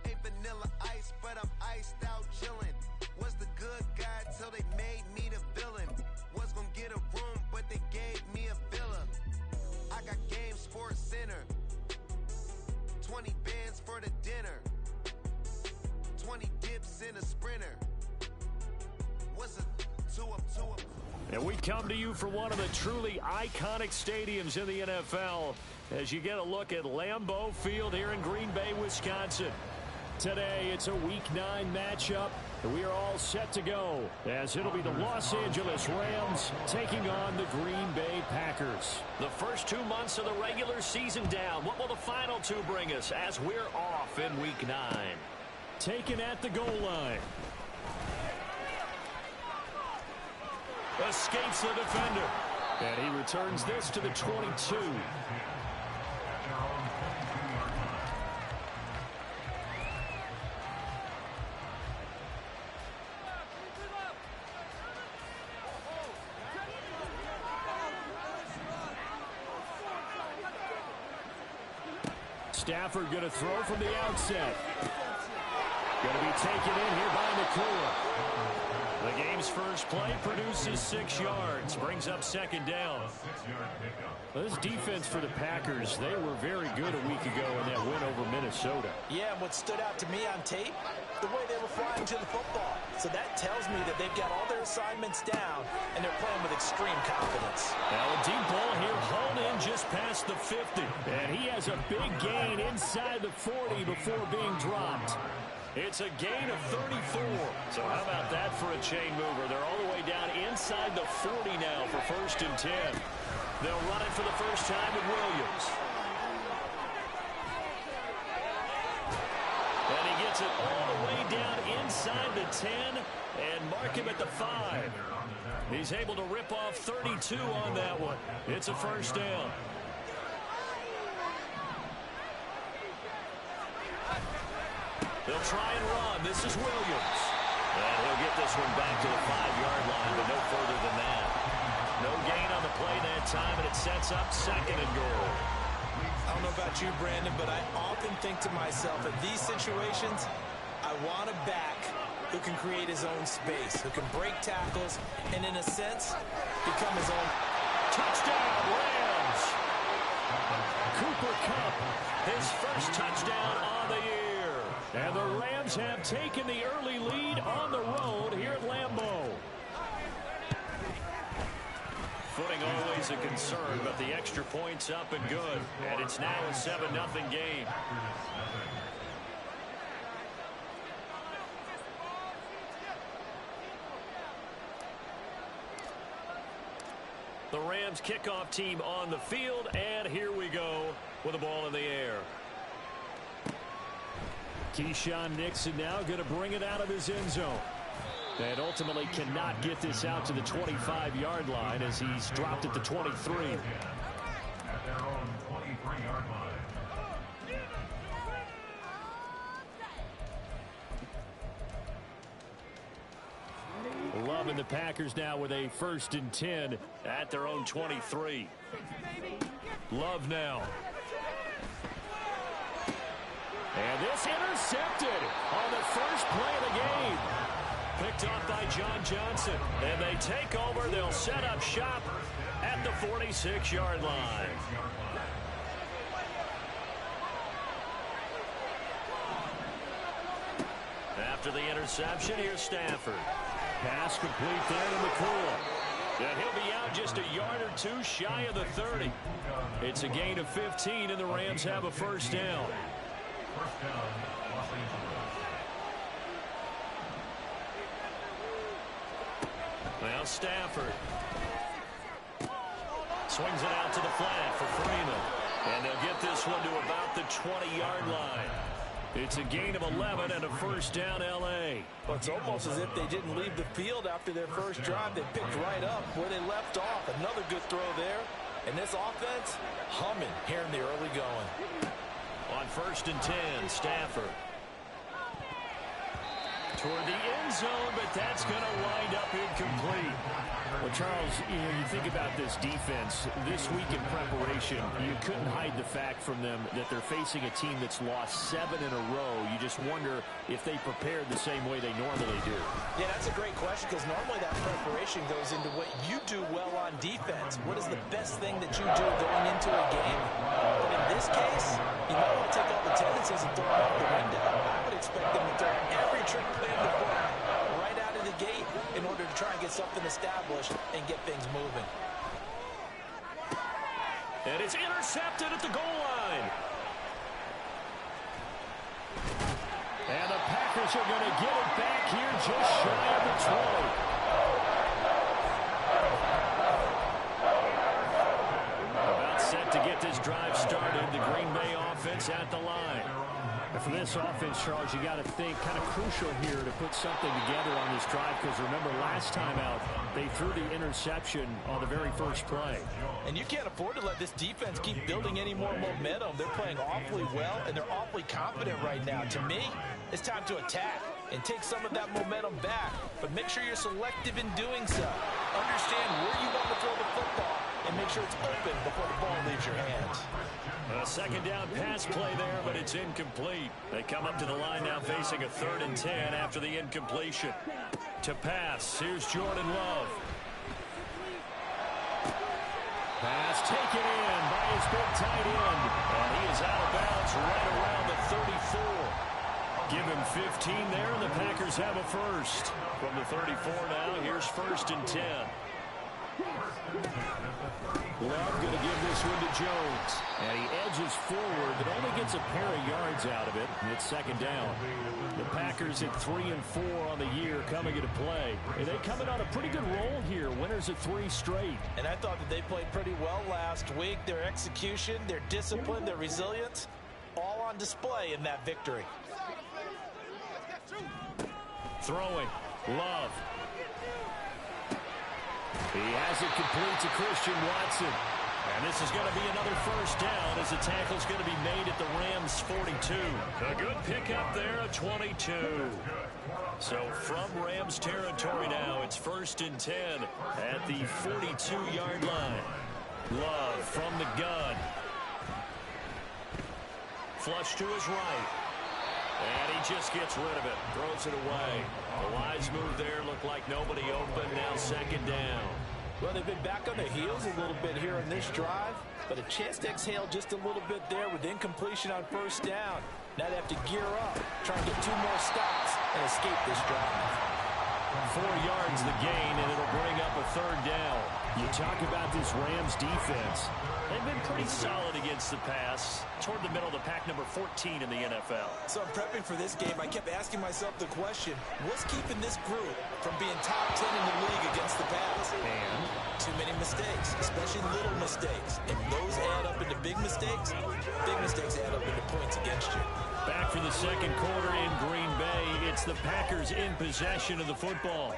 Ain't vanilla ice, but I'm iced out chillin'. Was the good guy till they made me the villain. Was gonna get a room, but they gave me a villa. I got Game Sports Center. 20 bands for the dinner. 20 dips in a sprinter. What's a two up? And we come to you from one of the truly iconic stadiums in the NFL as you get a look at Lambeau Field here in Green Bay, Wisconsin. Today, it's a Week 9 matchup, and we are all set to go as it'll be the Los Angeles Rams taking on the Green Bay Packers. The first 2 months of the regular season down. What will the final 2 bring us as we're off in Week 9? Taken at the goal line. Escapes the defender. And he returns this to the 22. Stafford going to throw from the outset. Going to be taken in here by McClure. The game's first play produces 6 yards. Brings up second down. Well, this defense for the Packers, they were very good a week ago in that win over Minnesota. Yeah, and what stood out to me on tape, the way they were flying to the football. So that tells me that they've got all their assignments down, and they're playing with extreme confidence. Now a deep ball here, hauled in just past the 50. And he has a big gain inside the 40 before being dropped. It's a gain of 34. So how about that for a chain mover? They're all the way down inside the 40 now for 1st and 10. They'll run it for the first time with Williams. And he gets it all the way down inside the 10 and mark him at the 5. He's able to rip off 32 on that one. It's a first down. They'll try and run. This is Williams. And he'll get this one back to the 5-yard line, but no further than that. No gain on the play that time, and it sets up 2nd and goal. I don't know about you, Brandon, but I often think to myself, in these situations, I want a back who can create his own space, who can break tackles, and in a sense, become his own. Touchdown, Rams! Cooper Kupp, his first touchdown on the year. And the Rams have taken the early lead on the road here at Lambeau. Footing always a concern, but the extra point's up and good. And it's now a 7-0 game. The Rams kickoff team on the field, and here we go with the ball in the air. Keyshawn Nixon now going to bring it out of his end zone. And ultimately cannot get this out to the 25-yard line as he's dropped at the 23. At their own 23-yard line. Loving the Packers now with a 1st and 10 at their own 23. Love now. And this intercepted on the first play of the game. Picked off by John Johnson. And they take over. They'll set up shop at the 46-yard line. After the interception, here's Stafford. Pass complete there to McCool. And he'll be out just a yard or 2 shy of the 30. It's a gain of 15, and the Rams have a first down. First down, Los Angeles. Now Stafford. Swings it out to the flat for Freeman. And they'll get this one to about the 20-yard line. It's a gain of 11 and a first down, L.A. Well, it's almost as if they didn't leave the field after their first drive. They picked right up where they left off. Another good throw there. And this offense, humming here in the early going. On 1st and 10, Stafford. toward the end zone, but that's going to wind up incomplete. Well, Charles, you think about this defense. This week in preparation, you couldn't hide the fact from them that they're facing a team that's lost 7 in a row. You just wonder if they prepared the same way they normally do. Yeah, that's a great question, because normally that preparation goes into what you do well on defense. What is the best thing that you do going into a game? But in this case, you might want to take all the tendencies and throw them out the window. I would expect them to throw every trick play in the book right out of the gate in order to try and get something established and get things moving. And it's intercepted at the goal line. And the Packers are going to get it back here just shy of the 20. About set to get this drive started. The Green Bay offense at the line. And for this offense, Charles, you got to think kind of crucial here to put something together on this drive, because remember last time out they threw the interception on the very first play. And you can't afford to let this defense keep building any more momentum. They're playing awfully well, and they're awfully confident right now. To me, it's time to attack and take some of that momentum back. But make sure you're selective in doing so. Understand where you want to throw the football and make sure it's open before the ball leaves your hands. A second down pass play there, but it's incomplete. They come up to the line now facing a 3rd and 10 after the incompletion. To pass, here's Jordan Love. Pass taken in by his big tight end. And he is out of bounds right around the 34. Give him 15 there, and the Packers have a first. From the 34 now, here's 1st and 10. Love going to give this one to Jones. And he edges forward, but only gets a pair of yards out of it. And it's 2nd down. The Packers at 3 and 4 on the year coming into play. And they coming on a pretty good roll here. Winners of 3 straight. And I thought that they played pretty well last week. Their execution, their discipline, their resilience, all on display in that victory. Throwing. Love. He has it complete to Christian Watson. And this is going to be another 1st down as the tackle's going to be made at the Rams' 42. A good pickup there at 22. So from Rams territory now, it's 1st and 10 at the 42-yard line. Love from the gun. Flush to his right. And he just gets rid of it. Throws it away. The wise move there. Looked like nobody open. Now 2nd down. Well, they've been back on their heels a little bit here on this drive, but a chance to exhale just a little bit there with incompletion on 1st down. Now they have to gear up, try and get 2 more stops and escape this drive. 4 yards the gain, and it'll bring up a 3rd down. You talk about this Rams defense. They've been pretty solid against the pass. Toward the middle of the pack, number 14 in the NFL. So I'm prepping for this game. I kept asking myself the question, what's keeping this group from being top 10 in the league against the pass? And too many mistakes, especially little mistakes. And those add up into big mistakes. Big mistakes add up into points against you. Back for the 2nd quarter in Green Bay. It's the Packers in possession of the football,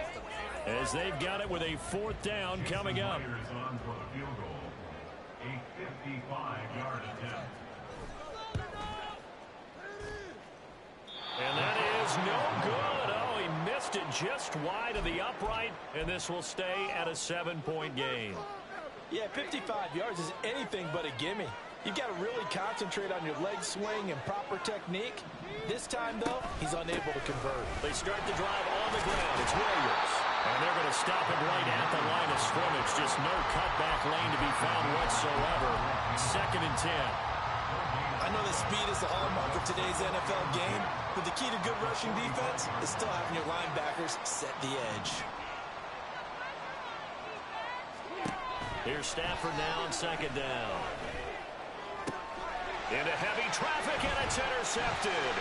as they've got it with a 4th down coming up. A 55-yard attempt. And that is no good. Oh, he missed it just wide of the upright, and this will stay at a 7-point game. Yeah, 55 yards is anything but a gimme. You've got to really concentrate on your leg swing and proper technique. This time, though, he's unable to convert. They start the drive on the ground. It's Williams. And they're going to stop him right at the line of scrimmage. Just no cutback lane to be found whatsoever. 2nd and 10. I know that speed is the hallmark of today's NFL game, but the key to good rushing defense is still having your linebackers set the edge. Here's Stafford now on 2nd down. Into heavy traffic, and it's intercepted.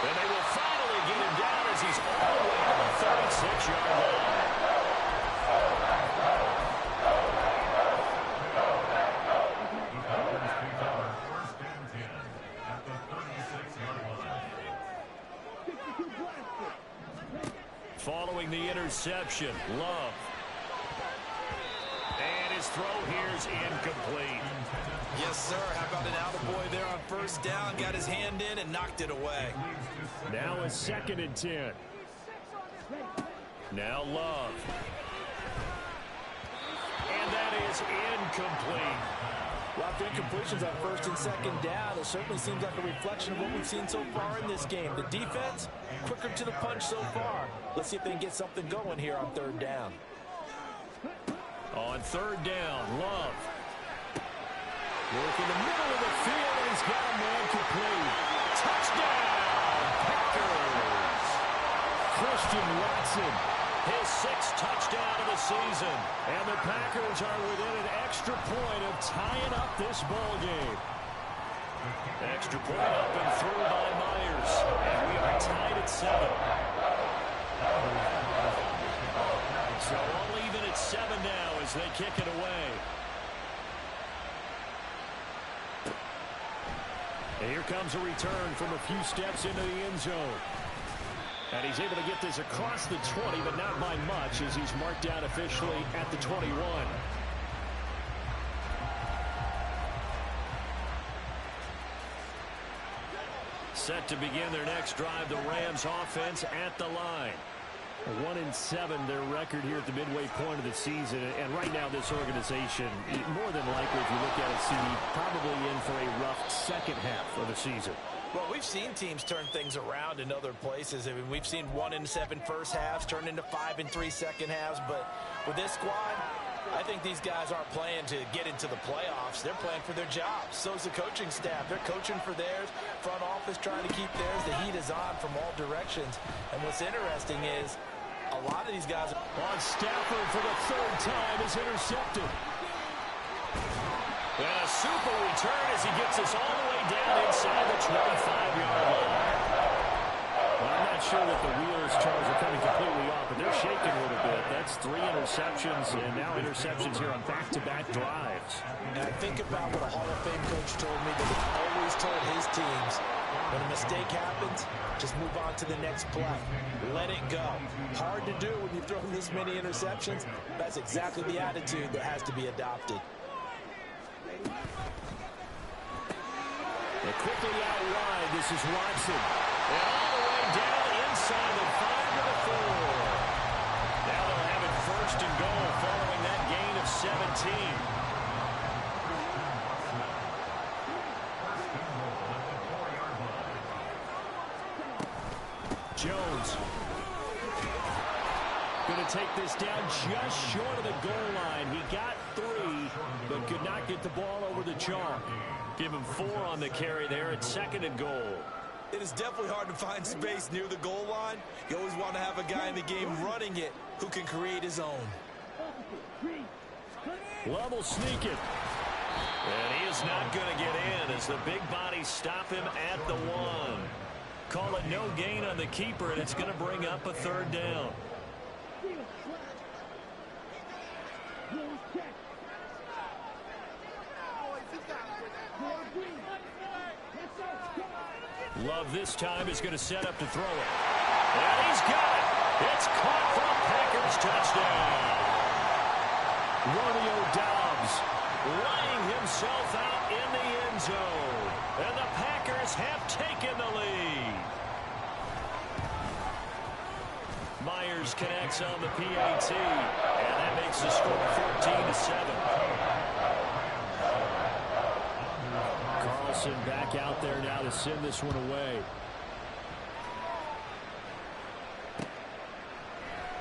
And they will finally get him down as he's all the way to the 36-yard line. Following the interception, Love. And his throw here is incomplete. Yes, sir. How about an attaboy there on first down? Got his hand in and knocked it away. Now a 2nd and 10. Now Love. And that is incomplete. Lots of incompletions on 1st and 2nd down. It certainly seems like a reflection of what we've seen so far in this game. The defense, quicker to the punch so far. Let's see if they can get something going here on 3rd down. On 3rd down, Love. Work in the middle of the field, and he's got a man complete. Touchdown, Packers! Christian Watson, his 6th touchdown of the season. And the Packers are within an extra point of tying up this ball game. Extra point up and through by Myers. And we are tied at 7. So all even at 7 now as they kick it away. And here comes a return from a few steps into the end zone. And he's able to get this across the 20, but not by much as he's marked down officially at the 21. Set to begin their next drive, the Rams offense at the line. 1-7 their record here at the midway point of the season. And right now this organization, more than likely if you look at it, CD, probably in for a rough second half of the season. Well, we've seen teams turn things around in other places. I mean, we've seen 1-7 first halves turn into 5-3 second halves. But with this squad, I think these guys aren't playing to get into the playoffs. They're playing for their jobs. So's the coaching staff. They're coaching for theirs. Front office trying to keep theirs. The heat is on from all directions. And what's interesting is a lot of these guys on Stafford for the 3rd time is intercepted. And a super return as he gets us all the way down inside the 25-yard line. Well, I'm not sure that the Wheelers, Charles, are coming completely off, but they're shaking a little bit. That's 3 interceptions, and now interceptions here on back-to-back drives. And I think about what a Hall of Fame coach told me that he always told his teams, when a mistake happens, just move on to the next play. Let it go. Hard to do when you throw this many interceptions. That's exactly the attitude that has to be adopted. And quickly out wide, this is Watson. And all the way down inside the 5 to the 4. Now they'll have it 1st and goal following that gain of 17. Jones going to take this down just short of the goal line. He got 3, but could not get the ball over the chalk. Give him 4 on the carry there at 2nd and goal. It is definitely hard to find space near the goal line. You always want to have a guy in the game running it who can create his own. Love will sneak it. And he is not going to get in as the big bodies stop him at the 1. Call it no gain on the keeper, and it's going to bring up a 3rd down. Love this time is going to set up to throw it. And he's got it. It's caught for a Packers touchdown. Romeo Doubs laying himself out in the end zone. And the Packers have taken the lead. Myers connects on the PAT. And that makes the score 14-7. Carlson back out there now to send this one away.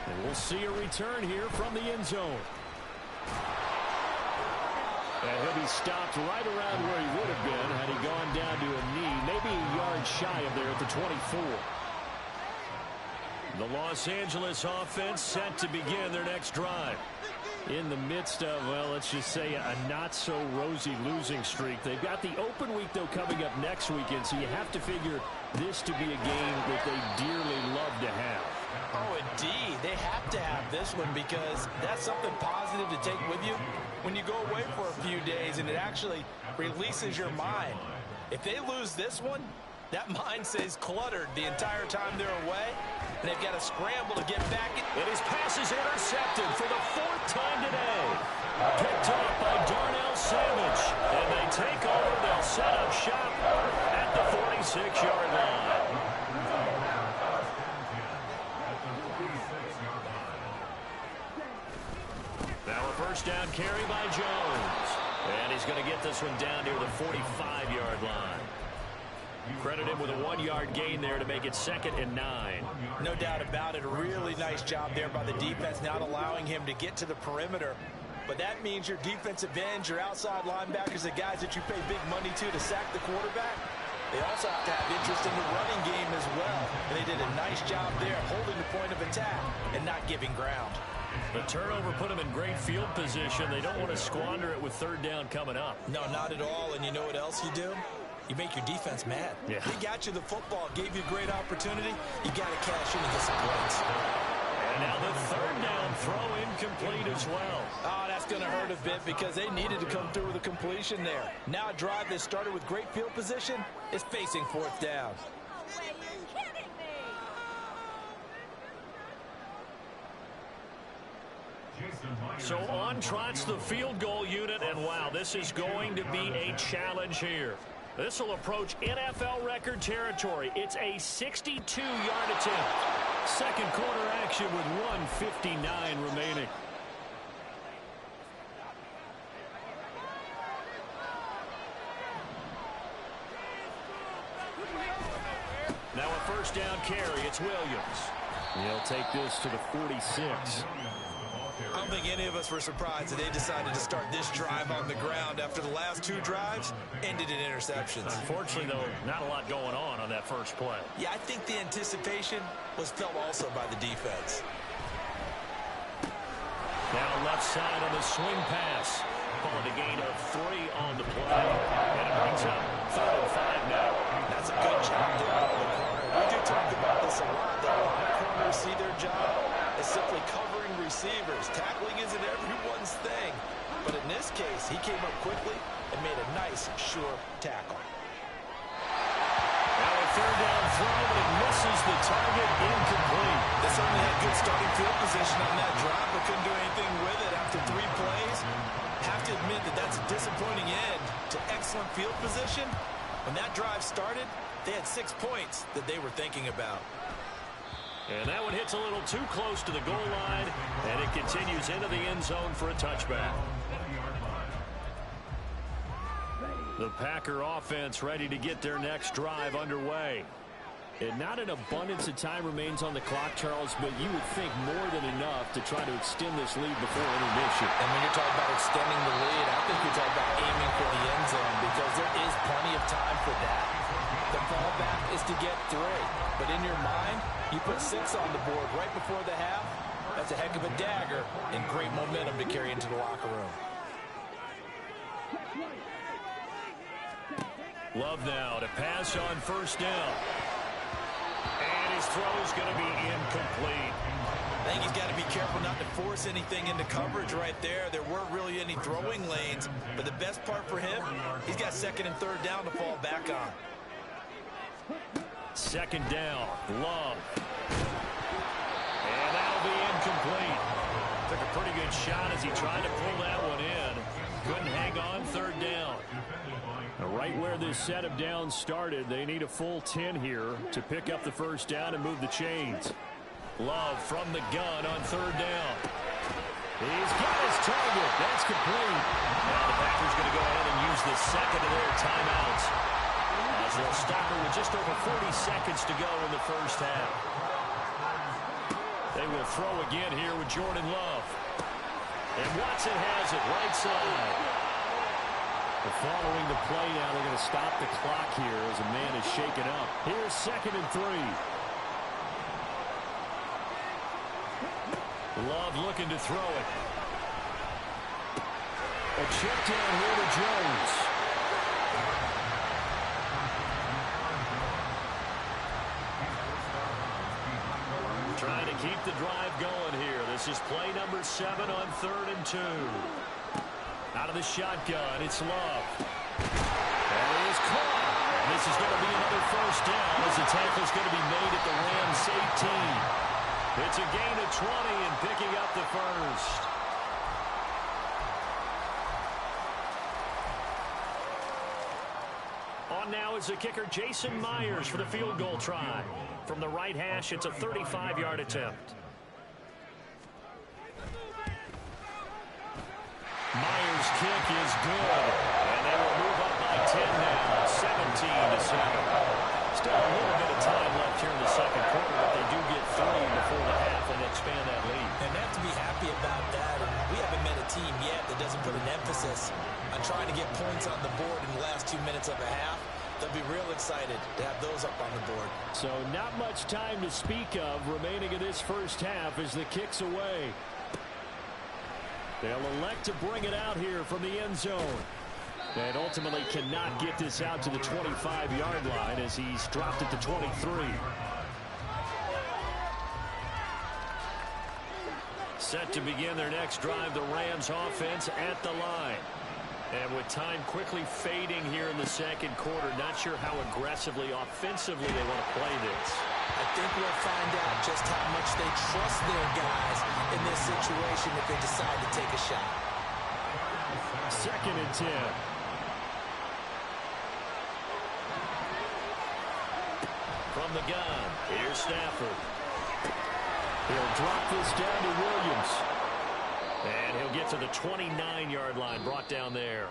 And we'll see a return here from the end zone. And he'll be stopped right around where he would have been had he gone down to a knee, maybe a yard shy of there at the 24. The Los Angeles offense set to begin their next drive. In the midst of, well, let's just say a not-so-rosy losing streak. They've got the open week, though, coming up next weekend, so you have to figure this to be a game that they dearly love to have. Oh, indeed. They have to have this one because that's something positive to take with you when you go away for a few days, and it actually releases your mind. If they lose this one, That mind stays cluttered the entire time they're away, and they've got to scramble to get back. And his pass is intercepted for the 4th time today. Picked up by Darnell Savage. And they take over. They'll set up shop at the 46-yard line. Now a first down carry by Jones. And he's going to get this one down near the 45-yard line. Credit him with a 1-yard gain there to make it 2nd and 9. No doubt about it. A really nice job there by the defense, not allowing him to get to the perimeter. But that means your defensive ends, your outside linebackers, the guys that you pay big money to sack the quarterback, they also have to have interest in the running game as well. And they did a nice job there holding the point of attack and not giving ground. The turnover put them in great field position. They don't want to squander it with 3rd down coming up. No, not at all. And you know what else you do? You make your defense mad. Yeah. They got you the football, gave you a great opportunity. You got to cash in and get some points. And now the 3rd down throw incomplete as well. Oh, that's going to hurt a bit because they needed to come through with a completion there. Now a drive that started with great field position is facing 4th down. So on trots the field goal unit, and wow, this is going to be a challenge here. This will approach NFL record territory. It's a 62-yard attempt. 2nd quarter action with 1:59 remaining. Now a first down carry. It's Williams. He'll take this to the 46. I don't think any of us were surprised that they decided to start this drive on the ground after the last 2 drives ended in interceptions. Unfortunately, though, not a lot going on that first play. Yeah, I think the anticipation was felt also by the defense. Now left side on the swing pass. Calling a gain of 3 on the play. And it brings up 3rd and 5 now. That's a good job there by the corner. We do talk about this a lot, that a lot of corners see their job as simply covering receivers. Tackling isn't everyone's thing. But in this case, he came up quickly and made a nice, sure tackle. Now a 3rd down throw, but it misses the target, incomplete. They certainly had good starting field position on that drive, but couldn't do anything with it after 3 plays. Have to admit that that's a disappointing end to excellent field position. When that drive started, they had 6 points that they were thinking about. And that one hits a little too close to the goal line, and it continues into the end zone for a touchback. The Packer offense ready to get their next drive underway. And not an abundance of time remains on the clock, Charles, but you would think more than enough to try to extend this lead before intermission. And when you're talking about extending the lead, I think you're talking about aiming for the end zone because there is plenty of time for that. The fallback is to get 3. But in your mind, you put 6 on the board right before the half. That's a heck of a dagger and great momentum to carry into the locker room. Love now to pass on first down. And his throw is going to be incomplete. I think he's got to be careful not to force anything into coverage right there. There weren't really any throwing lanes. But the best part for him, he's got 2nd and 3rd down to fall back on. 2nd down, Love. And that'll be incomplete. Took a pretty good shot as he tried to pull that one in. Couldn't hang on 3rd down. Now, right where this set of downs started, they need a full 10 here to pick up the first down and move the chains. Love from the gun on 3rd down. He's got his target. That's complete. Now the Packers going to go ahead and use the 2nd of their timeouts, as they'll stop it with just over 40 seconds to go in the first half. They will throw again here with Jordan Love. And Watson has it right side. Following the play now, they're going to stop the clock here as a man is shaken up. Here's 2nd and 3. Love looking to throw it. A check down here to Jones. Trying to keep the drive going here. This is play number 7 on 3rd and 2. Out of the shotgun, it's Love. And he is caught. This this is going to be another first down as the tackle is going to be made at the Rams 18. It's a gain of 20 and picking up the first. On now is the kicker Jason Myers for the field goal try. From the right hash, it's a 35-yard attempt. Myers' kick is good, and they will move up by 10 now, 17-7. Still a little bit of time left here in the second quarter, but they do get 3 before the half and expand that lead. And they have to be happy about that. And we haven't met a team yet that doesn't put an emphasis on trying to get points on the board in the last 2 minutes of a half. They'll be real excited to have those up on the board. So not much time to speak of remaining in this first half as the kick's away. They'll elect to bring it out here from the end zone. And ultimately cannot get this out to the 25-yard line as he's dropped at the 23. Set to begin their next drive, the Rams offense at the line. And with time quickly fading here in the second quarter, not sure how aggressively, offensively they want to play this. I think we'll find out just how much they trust their guys in this situation if they decide to take a shot. 2nd and 10. From the gun, here's Stafford. He'll drop this down to Williams. And he'll get to the 29-yard line, brought down there.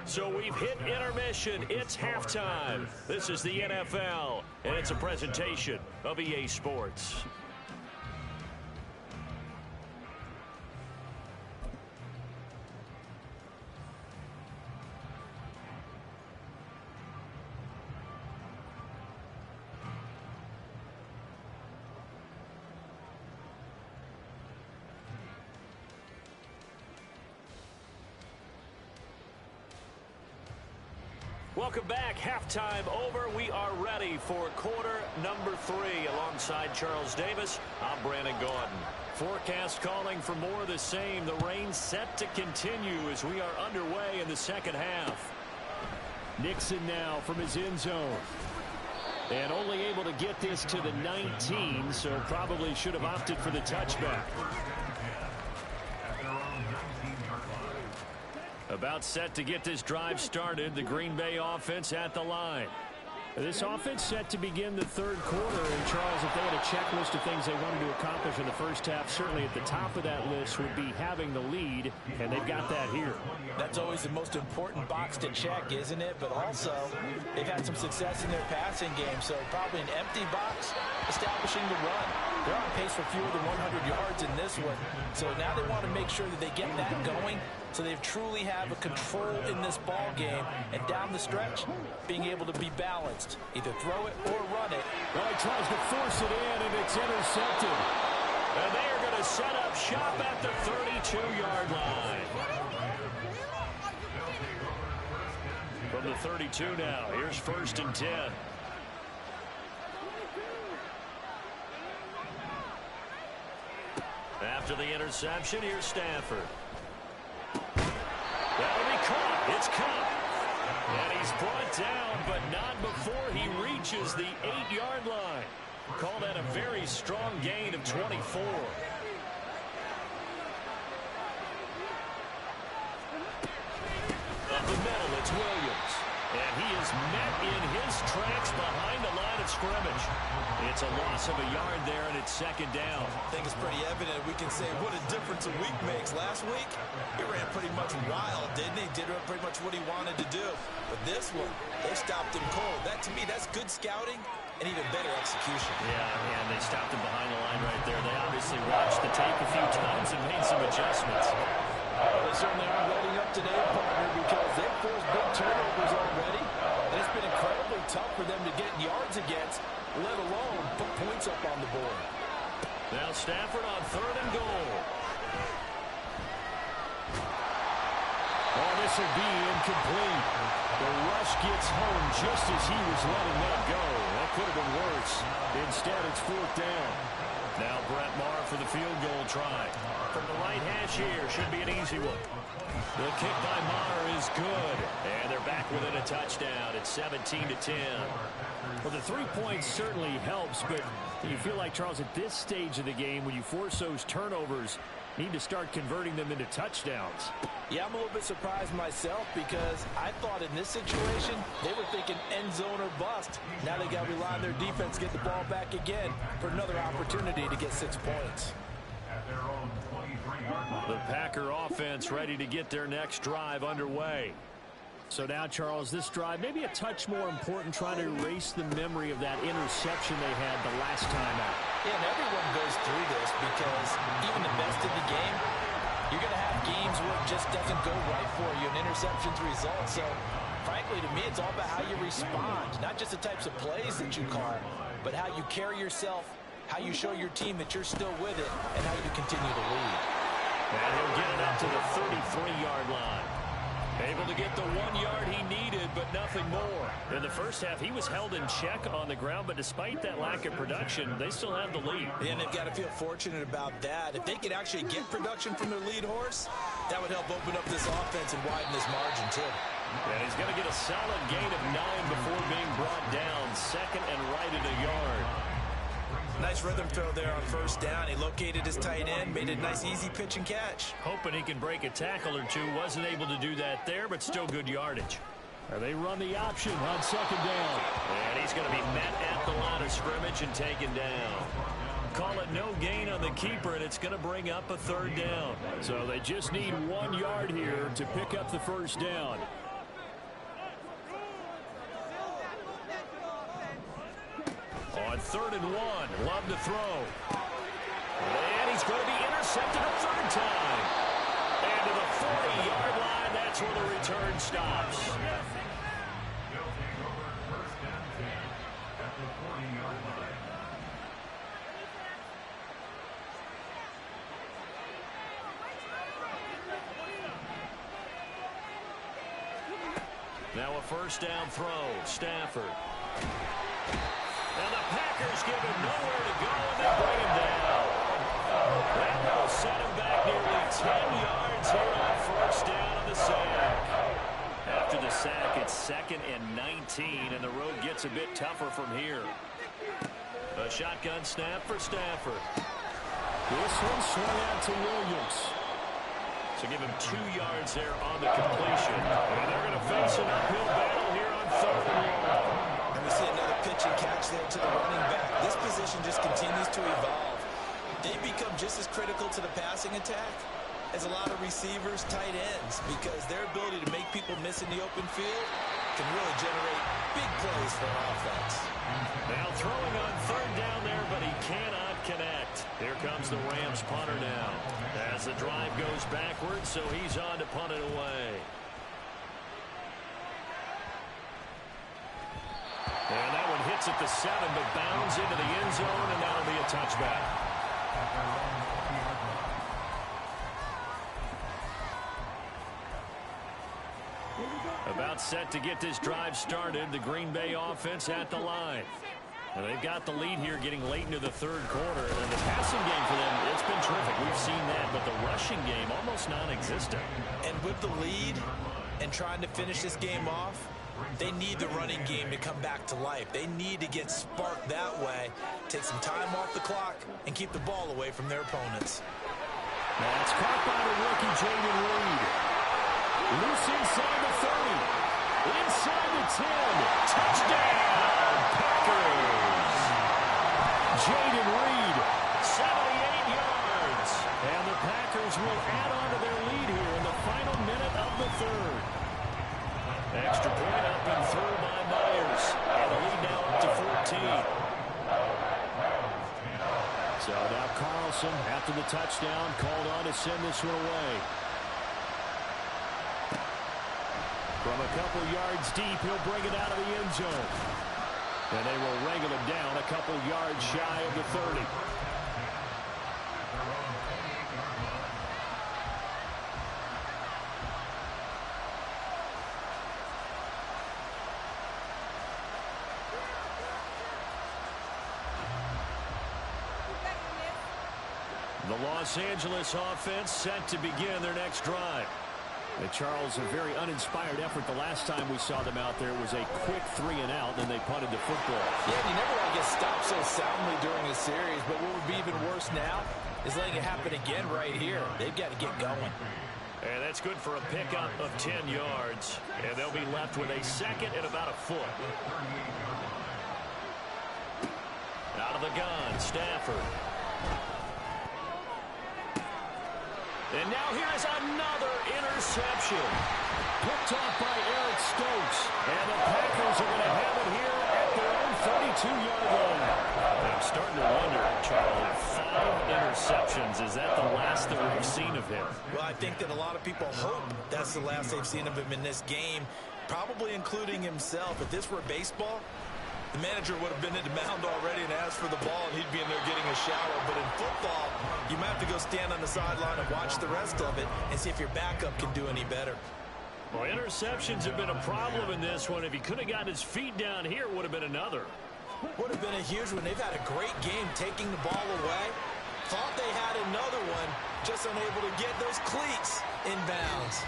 So we've hit intermission. It's halftime. This is the NFL, and it's a presentation of EA Sports. Welcome back. Halftime over. We are ready for quarter number 3. Alongside Charles Davis, I'm Brandon Gaudin. Forecast calling for more of the same. The rain set to continue as we are underway in the second half. Nixon now from his end zone. And only able to get this to the 19, so probably should have opted for the touchback. About set to get this drive started, the Green Bay offense at the line. This offense set to begin the third quarter, and Charles, if they had a checklist of things they wanted to accomplish in the first half, certainly at the top of that list would be having the lead, and they've got that here. That's always the most important box to check, isn't it? But also, they've had some success in their passing game, so probably an empty box establishing the run. They're on pace for fewer than 100 yards in this one, so now they want to make sure that they get that going so they truly have a control in this ball game, and down the stretch, being able to be balanced. Either throw it or run it. Well, he tries to force it in, and it's intercepted. And they are going to set up shop at the 32-yard line. From the 32 now, here's 1st and 10. After the interception, here's Stafford. That'll be caught. It's caught. And he's brought down, but not before he reaches the 8-yard line. Call that a very strong gain of 24. Up the middle, it's Williams. And he is met in his tracks behind the line of scrimmage. It's a loss of a yard there, and it's 2nd down. I think it's pretty evident. We can say what a difference a week makes. Last week, he ran pretty much wild, didn't he? Did pretty much what he wanted to do. But this one, they stopped him cold. That, to me, that's good scouting and even better execution. Yeah, and they stopped him behind the line right there. They obviously watched the tape a few times and made some adjustments. They certainly aren't letting up today, partner, because they've forced big turnovers already. And it's been incredibly tough for them to get yards against, let alone put points up on the board. Now Stafford on 3rd and goal. Oh, this will be incomplete. The rush gets home just as he was letting that go. That could have been worse. Instead, it's 4th down. Now Brett Maher for the field goal try. From the right hash here, should be an easy one. The kick by Maher is good. And they're back within a touchdown. It's 17-10. Well, the 3 points certainly helps, but you feel like, Charles, at this stage of the game, when you force those turnovers, need to start converting them into touchdowns. Yeah, I'm a little bit surprised myself because I thought in this situation they were thinking end zone or bust. Now they got to rely on their defense to get the ball back again for another opportunity to get 6 points. The Packer offense ready to get their next drive underway. So now, Charles, this drive maybe a touch more important, trying to erase the memory of that interception they had the last time out. Yeah, and everyone goes through this because even the best in the game, you're going to have games where it just doesn't go right for you, and interceptions result. So, frankly, to me, it's all about how you respond, not just the types of plays that you call, but how you carry yourself, how you show your team that you're still with it, and how you continue to lead. And he'll get it up to the 33-yard line. Able to get the 1 yard he needed, but nothing more. In the first half, he was held in check on the ground, but despite that lack of production, they still have the lead. And they've got to feel fortunate about that. If they could actually get production from their lead horse, that would help open up this offense and widen this margin, too. And he's going to get a solid gain of 9 before being brought down. Second and right at a yard. Nice rhythm throw there on first down. He located his tight end, made a nice easy pitch and catch. Hoping he can break a tackle or two. Wasn't able to do that there, but still good yardage. And they run the option on second down. And he's going to be met at the line of scrimmage and taken down. Call it no gain on the keeper, and it's going to bring up a third down. So they just need 1 yard here to pick up the first down. On 3rd and 1, Love to throw. And he's going to be intercepted a third time. And to the 40-yard line, that's where the return stops. Now a first down throw, Stafford. And the Packers give him nowhere to go, and they bring him down. That will set him back nearly 10 yards here on first down on the sack. After the sack, it's 2nd and 19, and the road gets a bit tougher from here. A shotgun snap for Stafford. This one swung out to Williams. So give him 2 yards there on the completion. And they're going to face an uphill battle here on 3rd and 1. And we see another pitch and catch there to the running back. This position just continues to evolve. They become just as critical to the passing attack as a lot of receivers, tight ends, because their ability to make people miss in the open field can really generate big plays for an offense. Now throwing on 3rd down there, but he cannot connect. Here comes the Rams punter now. As the drive goes backwards, so he's on to punt it away. And that one hits at the 7, but bounds into the end zone, and that'll be a touchback. About set to get this drive started, the Green Bay offense at the line. And they've got the lead here getting late into the 3rd quarter. And the passing game for them, it's been terrific. We've seen that, but the rushing game almost non-existent. And with the lead and trying to finish this game off, they need the running game to come back to life. They need to get sparked that way, take some time off the clock, and keep the ball away from their opponents. That's caught by the rookie, Jaden Reed. Loose inside the 30. Inside the 10. Touchdown, Packers. Jaden Reed, 78 yards. And the Packers will add on to their lead here in the final minute of the 3rd. Extra point up and through by Myers. And the lead now up to 14. So now Carlson, after the touchdown, called on to send this one away. From a couple yards deep, he'll bring it out of the end zone. And they will wrangle him down a couple yards shy of the 30. The Los Angeles offense set to begin their next drive. And Charles, a very uninspired effort the last time we saw them out there. It was a quick 3-and-out, then they punted the football. Yeah, you never want to get stopped so soundly during a series, but what would be even worse now is letting it happen again right here. They've got to get going. And that's good for a pickup of 10 yards. And they'll be left with a second and about a foot. Out of the gun, Stafford. And now here is another interception. Picked off by Eric Stokes. And the Packers are going to have it here at their own 32-yard line. I'm starting to wonder, Charlie, 5 interceptions. Is that the last that we've seen of him? Well, I think that a lot of people hope that's the last they've seen of him in this game, probably including himself. If this were baseball, the manager would have been at the mound already and asked for the ball, and he'd be in there getting a shower. But in football, you might have to go stand on the sideline and watch the rest of it and see if your backup can do any better. Well, interceptions have been a problem in this one. If he could have gotten his feet down here, it would have been another. Would have been a huge one. They've had a great game taking the ball away. Thought they had another one, just unable to get those cleats in bounds.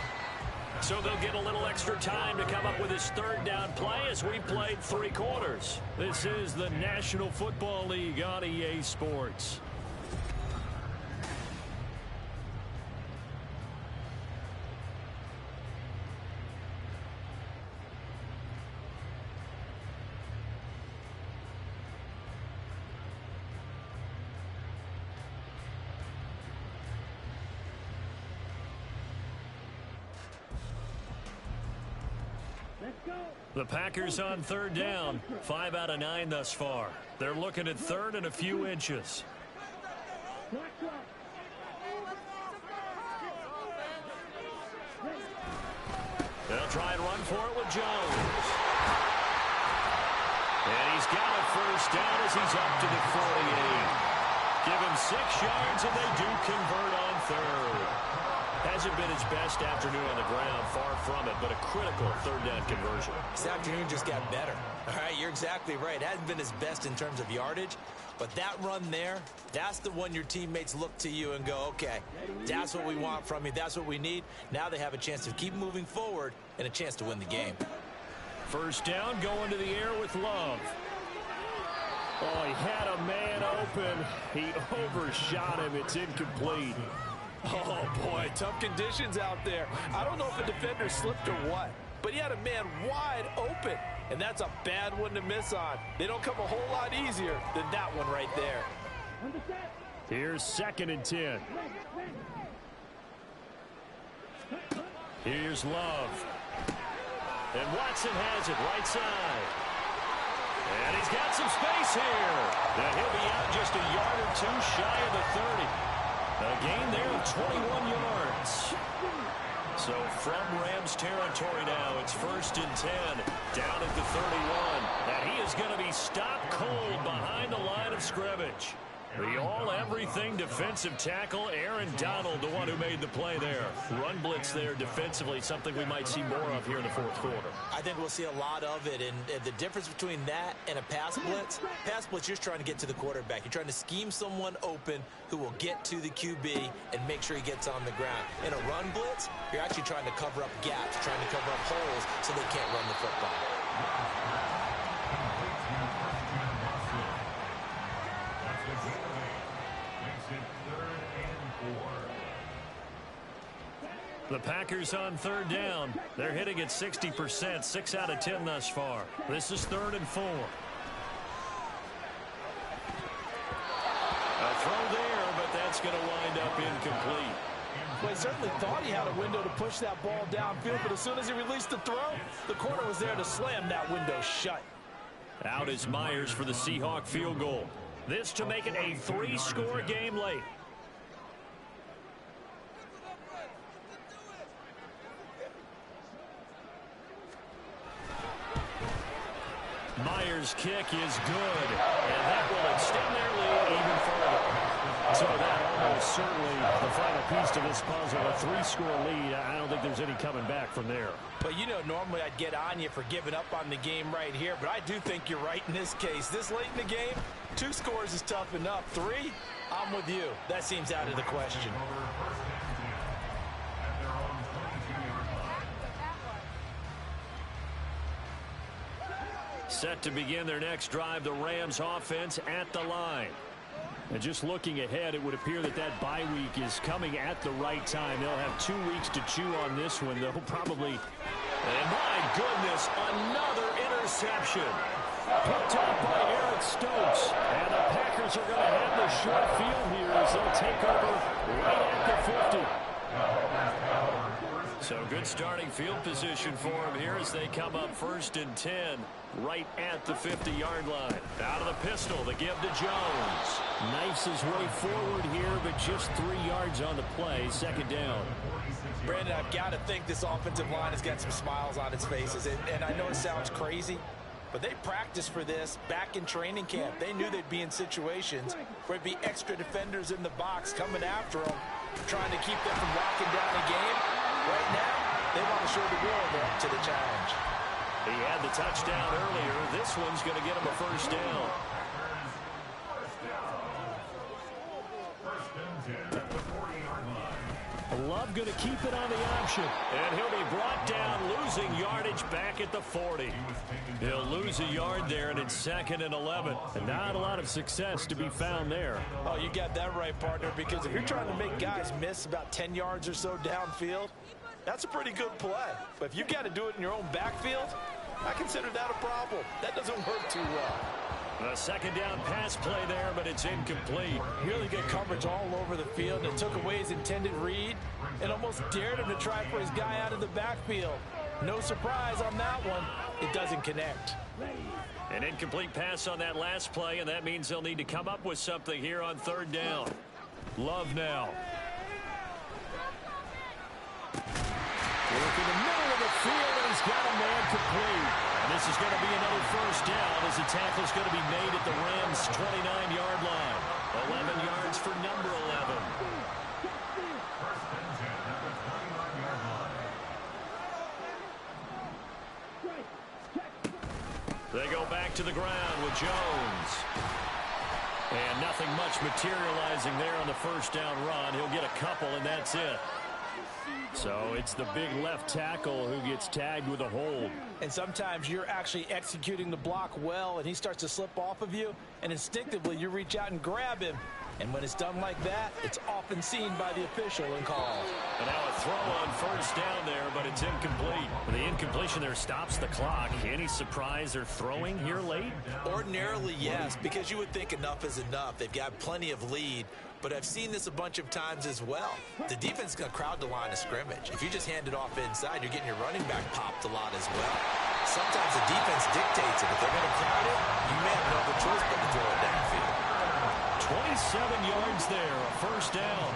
So they'll get a little extra time to come up with his third down play as we played 3 quarters. This is the National Football League on EA Sports. The Packers on third down, 5 out of 9 thus far. They're looking at third and a few inches. They'll try and run for it with Jones. And he's got a first down as he's up to the 48. Give him 6 yards and they do convert on third. Hasn't been his best afternoon on the ground, far from it, but a critical third down conversion. This afternoon just got better. All right, you're exactly right. It hasn't been his best in terms of yardage, but that run there, that's the one your teammates look to you and go, okay, that's what we want from you. That's what we need. Now they have a chance to keep moving forward and a chance to win the game. First down, going to the air with Love. Oh, he had a man open. He overshot him. It's incomplete. Oh, boy, tough conditions out there. I don't know if a defender slipped or what, but he had a man wide open, and that's a bad one to miss on. They don't come a whole lot easier than that one right there. Here's 2nd and 10. Here's Love. And Watson has it right side. And he's got some space here. And he'll be out just a yard or 2 shy of the 30. A gain there of 21 yards. So from Rams territory now, it's 1st and 10, down at the 31. And he is going to be stopped cold behind the line of scrimmage. The all-everything defensive tackle, Aaron Donald, the one who made the play there. Run blitz there defensively, something we might see more of here in the 4th quarter. I think we'll see a lot of it, and the difference between that and a pass blitz, you're just trying to get to the quarterback. You're trying to scheme someone open who will get to the QB and make sure he gets on the ground. In a run blitz, you're actually trying to cover up gaps, trying to cover up holes so they can't run the football. The Packers on third down. They're hitting at 60%, 6 out of 10 thus far. This is 3rd and 4. A throw there, but that's going to wind up incomplete. Well, he certainly thought he had a window to push that ball downfield, but as soon as he released the throw, the corner was there to slam that window shut. Out is Myers for the Seahawk field goal. This to make it a 3-score game late. Myers' kick is good, and that will extend their lead even further. So that almost certainly the final piece to this puzzle, a 3-score lead. I don't think there's any coming back from there. But, you know, normally I'd get on you for giving up on the game right here, but I do think you're right in this case. This late in the game, 2 scores is tough enough. 3, I'm with you. That seems out of the question. Set to begin their next drive, the Rams offense at the line. And just looking ahead, it would appear that that bye week is coming at the right time. They'll have 2 weeks to chew on this one. They'll probably... And my goodness, another interception. Picked off by Eric Stokes. And the Packers are going to have the short field here as they'll take over right at the 50. So good starting field position for them here as they come up 1st and 10 right at the 50-yard line. Out of the pistol, the give to Jones. Knifes his way forward here, but just 3 yards on the play. 2nd down. Brandon, I've got to think this offensive line has got some smiles on its faces. And I know it sounds crazy, but they practiced for this back in training camp. They knew they'd be in situations where there'd be extra defenders in the box coming after them, trying to keep them from locking down a game. Right now, they want to show the world they're up to the challenge. He had the touchdown earlier. This one's going to get him a 1st down. Love going to keep it on the option. And he'll be brought down, losing yardage back at the 40. He'll lose a yard there, and it's 2nd and 11. And not a lot of success to be found there. Oh, you got that right, partner, because if you're trying to make guys miss about 10 yards or so downfield, that's a pretty good play. But if you've got to do it in your own backfield, I consider that a problem. That doesn't work too well. A 2nd down pass play there, but it's incomplete. Really good coverage all over the field and took away his intended read and almost dared him to try for his guy out of the backfield. No surprise on that one. It doesn't connect. An incomplete pass on that last play, and that means they'll need to come up with something here on 3rd down. Love now. Work in the middle of the field, and he's got a man complete. And this is going to be another 1st down as the tackle's going to be made at the Rams' 29-yard line. 11 yards for number 11. They go back to the ground with Jones. And nothing much materializing there on the 1st down run. He'll get a couple, and that's it. So it's the big left tackle who gets tagged with a hold. And sometimes you're actually executing the block well, and he starts to slip off of you, and instinctively you reach out and grab him. And when it's done like that, it's often seen by the official and called. And now a throw on 1st down there, but it's incomplete. The incompletion there stops the clock. Any surprise they're throwing here late? Ordinarily, yes, because you would think enough is enough. They've got plenty of lead. But I've seen this a bunch of times as well. The defense is going to crowd the line of scrimmage. If you just hand it off inside, you're getting your running back popped a lot as well. Sometimes the defense dictates it. If they're going to crowd it, you may have no other choice but to throw it downfield. 27 yards there, a 1st down.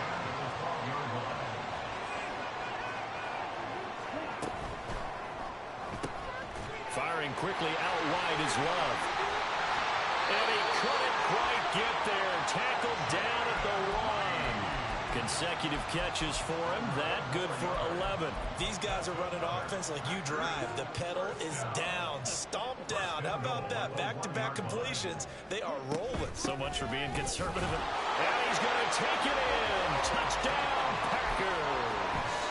Firing quickly out wide is Love. And he couldn't quite get there. Tackled down at the 1. Consecutive catches for him. That good for 11. These guys are running offense like you drive. The pedal is down. Stomp down. How about that? Back-to-back completions. They are rolling. So much for being conservative. And he's going to take it in. Touchdown, Packers.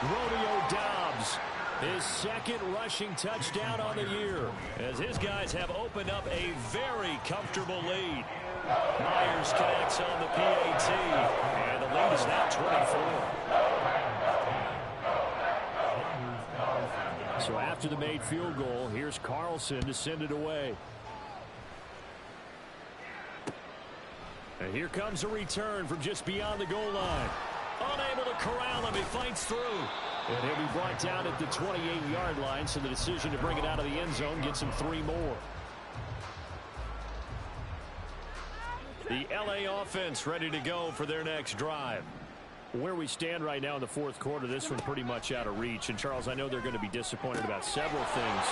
Romeo Doubs, his 2nd rushing touchdown on the year, as his guys have opened up a very comfortable lead. Myers connects on the PAT, and the lead is now 24. So after the made field goal, here's Carlson to send it away. And here comes a return from just beyond the goal line. Unable to corral him, he fights through. And he'll be brought down at the 28-yard line, so the decision to bring it out of the end zone gets him 3 more. The LA offense ready to go for their next drive. Where we stand right now in the 4th quarter, this one pretty much out of reach. And, Charles, I know they're going to be disappointed about several things.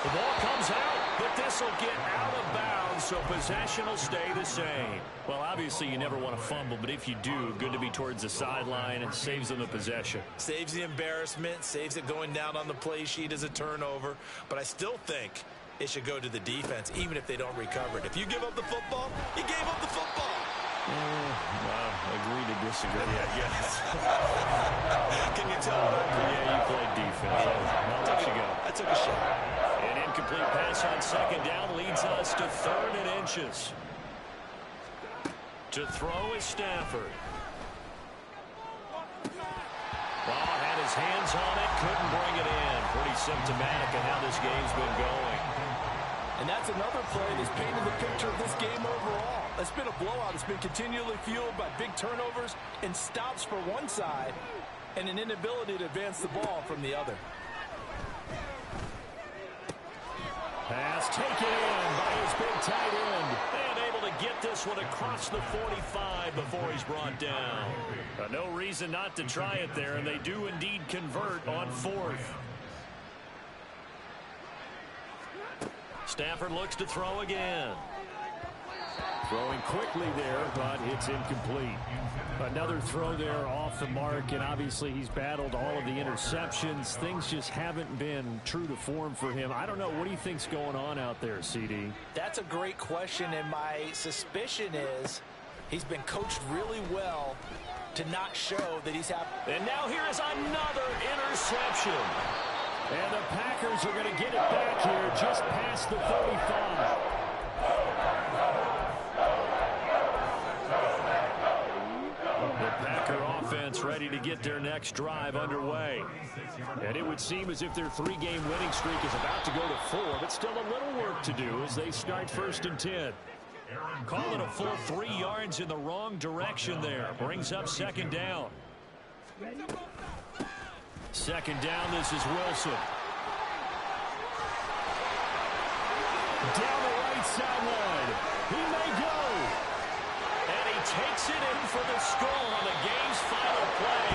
The ball comes out, but this will get out of bounds, so possession will stay the same. Well, obviously you never want to fumble, but if you do, good to be towards the sideline. It saves them the possession. Saves the embarrassment, saves it going down on the play sheet as a turnover. But I still think it should go to the defense, even if they don't recover it. If you give up the football, you gave up the football. disagree, I guess. Can you tell? Yeah, you played defense. I'll let you go. I took a shot. An incomplete pass on second down leads us to 3rd and inches. To throw is Stafford. Well, had his hands on it, couldn't bring it in. Pretty symptomatic of how this game's been going. And that's another play that's painted the picture of this game overall. It's been a blowout. It's been continually fueled by big turnovers and stops for one side and an inability to advance the ball from the other. Pass taken in by his big tight end. And able to get this one across the 45 before he's brought down. No reason not to try it there, and they do indeed convert on 4th. Stafford looks to throw again. Throwing quickly there, but it's incomplete. Another throw there off the mark, and obviously he's battled all of the interceptions. Things just haven't been true to form for him. I don't know. What do you think's going on out there, CD? That's a great question, and my suspicion is he's been coached really well to not show that he's happy. And now here is another interception. And the Packers are going to get it back here just past the 35. The Packer offense ready to get their next drive underway. And it would seem as if their 3-game winning streak is about to go to 4, but still a little work to do as they start 1st and 10. Call it a full 3 yards in the wrong direction there. Brings up 2nd down. 2nd down, this is Wilson. Down the right sideline. He may go. And he takes it in for the score on the game's final play.